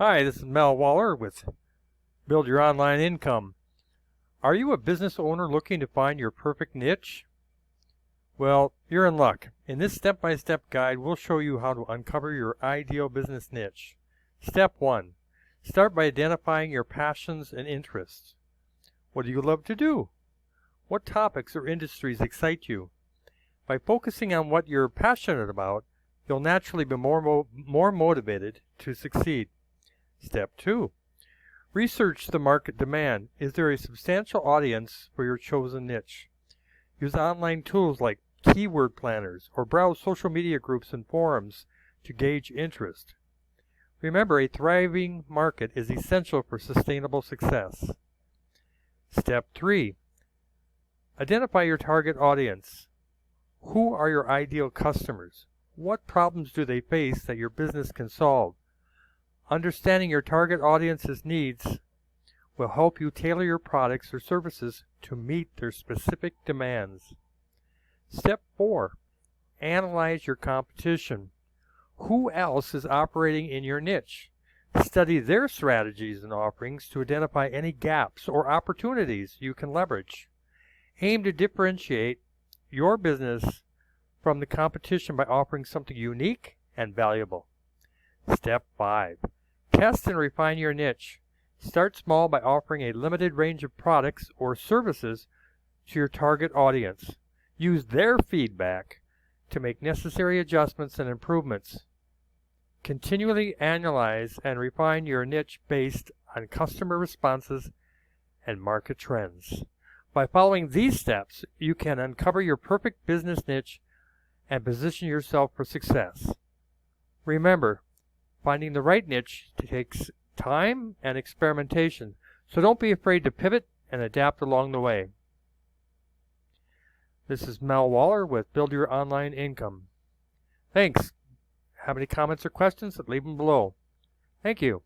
Hi, this is Mel Waller with Build Your Online Income. Are you a business owner looking to find your perfect niche? Well, you're in luck. In this step-by-step guide, we'll show you how to uncover your ideal business niche. Step 1. Start by identifying your passions and interests. What do you love to do? What topics or industries excite you? By focusing on what you're passionate about, you'll naturally be more motivated to succeed. Step 2. Research the market demand. Is there a substantial audience for your chosen niche? Use online tools like keyword planners or browse social media groups and forums to gauge interest. Remember, a thriving market is essential for sustainable success. Step 3. Identify your target audience. Who are your ideal customers? What problems do they face that your business can solve? Understanding your target audience's needs will help you tailor your products or services to meet their specific demands. Step 4. Analyze your competition. Who else is operating in your niche? Study their strategies and offerings to identify any gaps or opportunities you can leverage. Aim to differentiate your business from the competition by offering something unique and valuable. Step 5. Test and refine your niche. Start small by offering a limited range of products or services to your target audience. Use their feedback to make necessary adjustments and improvements. Continually analyze and refine your niche based on customer responses and market trends. By following these steps, you can uncover your perfect business niche and position yourself for success. Remember, finding the right niche takes time and experimentation, so don't be afraid to pivot and adapt along the way. This is Mel Waller with Build Your Online Income. Thanks. Have any comments or questions? Leave them below. Thank you.